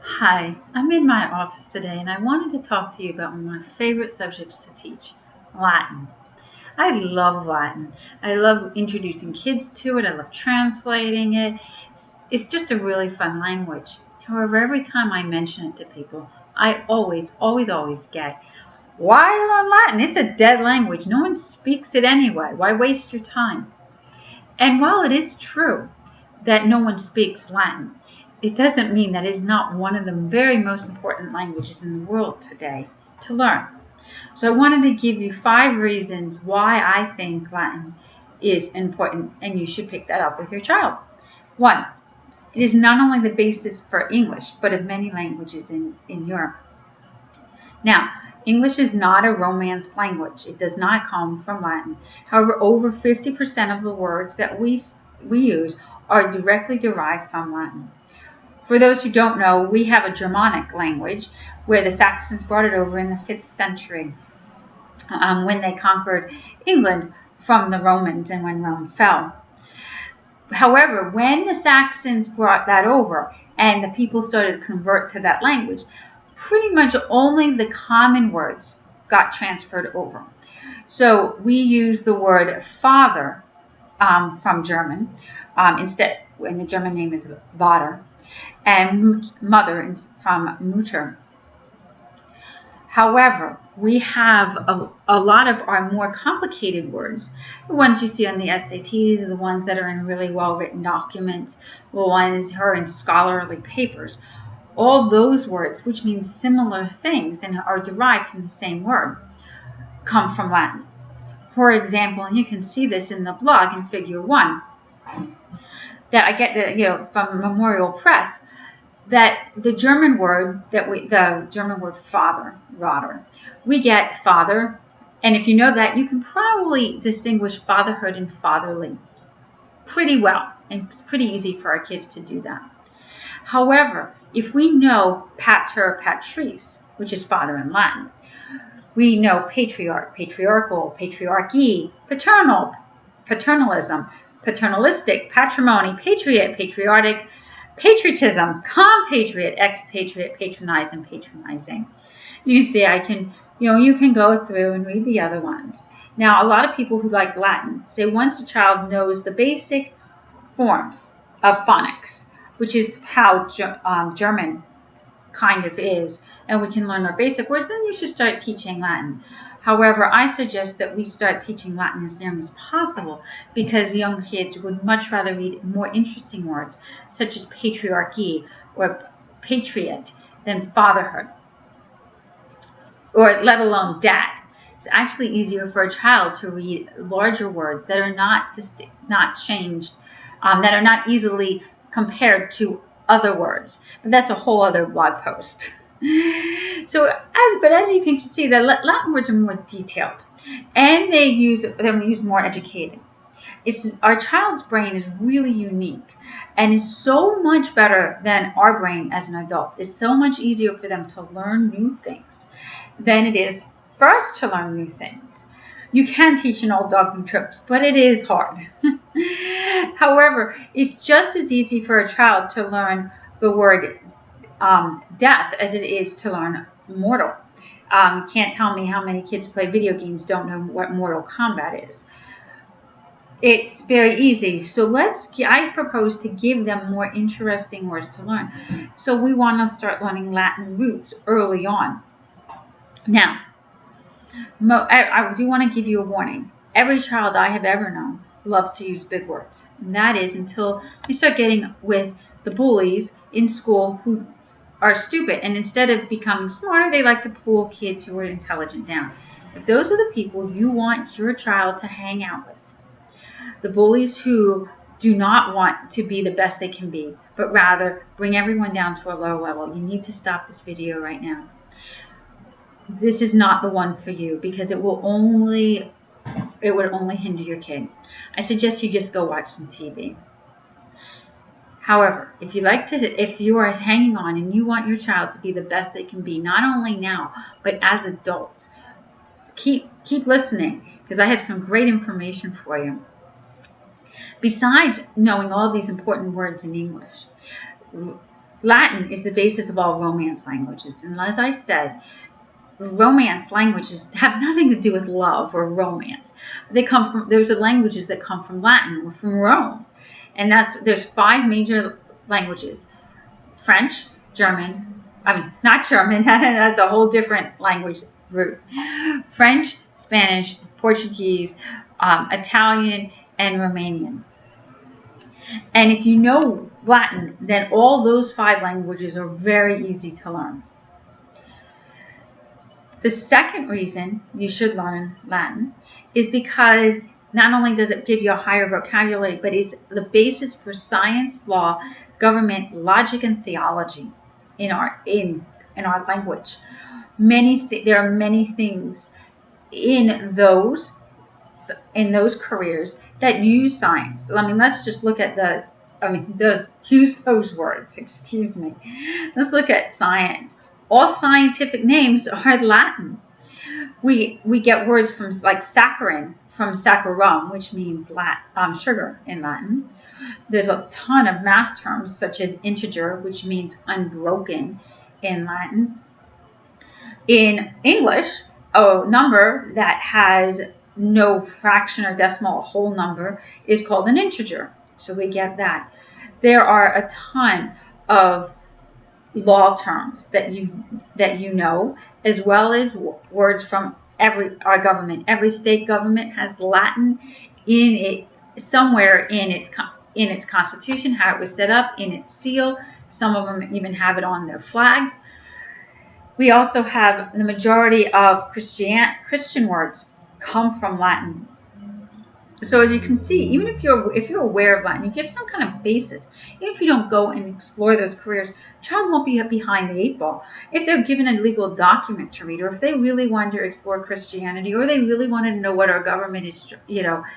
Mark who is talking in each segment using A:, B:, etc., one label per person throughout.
A: Hi, I'm in my office today and I wanted to talk to you about one of my favorite subjects to teach, Latin. I love Latin. I love introducing kids to it. I love translating it. It's just a really fun language. However, every time I mention it to people, I always get, why learn Latin? It's a dead language. No one speaks it anyway. Why waste your time? And while it is true that no one speaks Latin, it doesn't mean that it is not one of the very most important languages in the world today to learn. So I wanted to give you 5 reasons why I think Latin is important and you should pick that up with your child. 1. It is not only the basis for English, but of many languages in Europe. Now, English is not a Romance language. It does not come from Latin. However, over 50% of the words that we use are directly derived from Latin. For those who don't know, we have a Germanic language where the Saxons brought it over in the 5th century when they conquered England from the Romans and when Rome fell. However, when the Saxons brought that over and the people started to convert to that language, pretty much only the common words got transferred over. So we use the word father from German instead, and the German name is Vater, and mother from Mutter. However, we have a lot of our more complicated words, the ones you see on the SATs, the ones that are in really well-written documents, the ones that are in scholarly papers. All those words, which mean similar things and are derived from the same word, come from Latin. For example, and you can see this in the blog in Figure 1, that I get from Memorial Press, that the German word father, Vater, we get father, and if you know that, you can probably distinguish fatherhood and fatherly pretty well, and it's pretty easy for our kids to do that. However, if we know pater, patris, which is father in Latin, we know patriarch, patriarchal, patriarchy, paternal, paternalism, paternalistic, patrimony, patriot, patriotic, patriotism, compatriot, expatriate, patronize, and patronizing. You see, you can go through and read the other ones. Now, a lot of people who like Latin say once a child knows the basic forms of phonics, which is how German kind of is, and we can learn our basic words, then you should start teaching Latin. However, I suggest that we start teaching Latin as young as possible because young kids would much rather read more interesting words such as patriarchy or patriot than fatherhood, or let alone dad. It's actually easier for a child to read larger words that are not changed, that are not easily compared to other words. But that's a whole other blog post. So, as you can see, the Latin words are more detailed, and they're used more educated. Our child's brain is really unique, and is so much better than our brain as an adult. It's so much easier for them to learn new things than it is for us to learn new things. You can teach an old dog new tricks, but it is hard. However, it's just as easy for a child to learn the word death as it is to learn mortal. You can't tell me how many kids play video games don't know what Mortal Kombat is. It's very easy. So I propose to give them more interesting words to learn. So we want to start learning Latin roots early on. Now, I do want to give you a warning. Every child I have ever known loves to use big words. And that is until we start getting with the bullies in school who are stupid. And instead of becoming smarter, they like to pull kids who are intelligent down. If those are the people you want your child to hang out with, the bullies who do not want to be the best they can be, but rather bring everyone down to a low level, you need to stop this video right now. This is not the one for you because it would only hinder your kid. I suggest you just go watch some TV. However, if you are hanging on and you want your child to be the best they can be, not only now, but as adults, keep listening because I have some great information for you. Besides knowing all these important words in English, Latin is the basis of all Romance languages. And as I said, Romance languages have nothing to do with love or romance. They come from, those are languages that come from Latin or from Rome. And there's 5 major languages: French, German, not German, that's a whole different language root. French, Spanish, Portuguese, Italian, and Romanian. And if you know Latin, then all those 5 languages are very easy to learn. The second reason you should learn Latin is because not only does it give you a higher vocabulary, but it's the basis for science, law, government, logic, and theology in our language. There are many things in those careers that use science. Let's just look at use those words. Excuse me. Let's look at science. All scientific names are Latin. We get words from like saccharin from saccharum, which means sugar in Latin. There's a ton of math terms such as integer, which means unbroken in Latin. In English, a number that has no fraction or decimal, a whole number, is called an integer. So we get that. There are a ton of law terms that you know, as well as words from our government. Every state government has Latin in it somewhere in its constitution, how it was set up, in its seal. Some of them even have it on their flags. We also have the majority of Christian words come from Latin. So as you can see, even if you're aware of Latin, if you have some kind of basis, even if you don't go and explore those careers, child won't be behind the 8 ball. If they're given a legal document to read, or if they really wanted to explore Christianity, or they really wanted to know what our government is,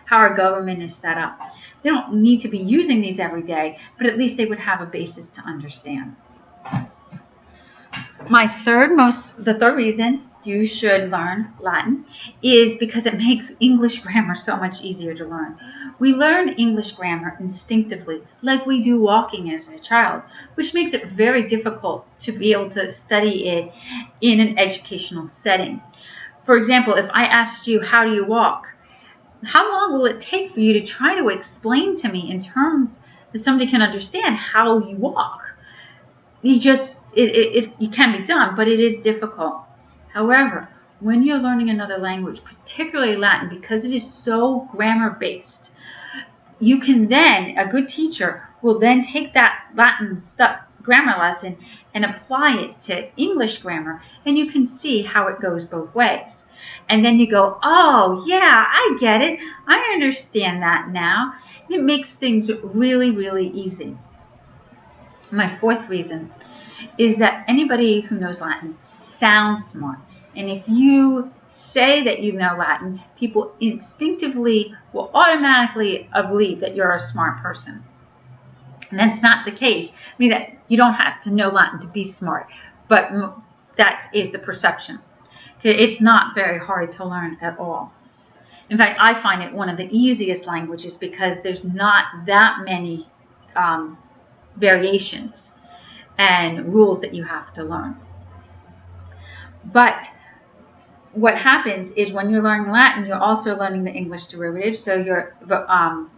A: how our government is set up, they don't need to be using these every day, but at least they would have a basis to understand. The third reason you should learn Latin is because it makes English grammar so much easier to learn. We learn English grammar instinctively, like we do walking as a child, which makes it very difficult to be able to study it in an educational setting. For example, if I asked you, how do you walk? How long will it take for you to try to explain to me in terms that somebody can understand how you walk? It can be done, but it is difficult. However, when you're learning another language, particularly Latin, because it is so grammar-based, a good teacher will then take that Latin grammar lesson and apply it to English grammar, and you can see how it goes both ways. And then you go, oh, yeah, I get it. I understand that now. And it makes things really, really easy. My 4th reason is that anybody who knows Latin sounds smart. And if you say that you know Latin, people instinctively will automatically believe that you're a smart person. And that's not the case. That you don't have to know Latin to be smart, but that is the perception. It's not very hard to learn at all. In fact, I find it one of the easiest languages because there's not that many variations and rules that you have to learn. But what happens is when you're learning Latin, you're also learning the English derivative, so your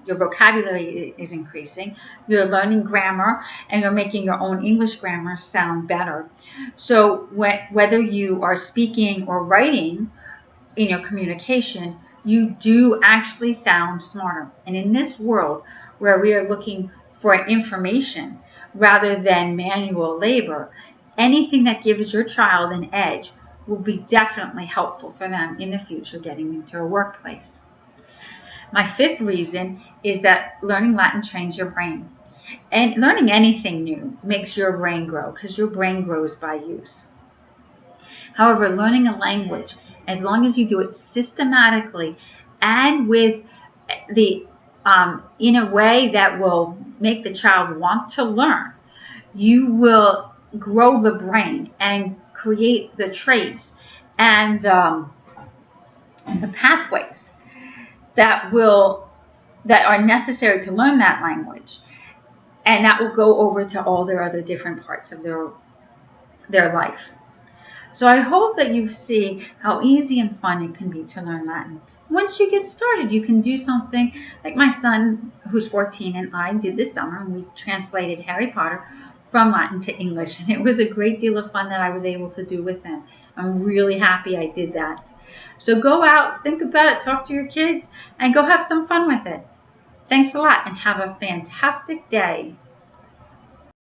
A: vocabulary is increasing. You're learning grammar, and you're making your own English grammar sound better. So whether you are speaking or writing in your communication, you do actually sound smarter. And in this world where we are looking for information rather than manual labor, anything that gives your child an edge will be definitely helpful for them in the future getting into a workplace. My 5th reason is that learning Latin trains your brain. And learning anything new makes your brain grow because your brain grows by use. However, learning a language, as long as you do it systematically and with in a way that will make the child want to learn, you will grow the brain and create the traits and the pathways that are necessary to learn that language. And that will go over to all their other different parts of their life. So I hope that you see how easy and fun it can be to learn Latin. Once you get started, you can do something like my son, who's 14, and I did this summer, and we translated Harry Potter from Latin to English. And it was a great deal of fun that I was able to do with him. I'm really happy I did that. So go out, think about it, talk to your kids, and go have some fun with it. Thanks a lot, and have a fantastic day.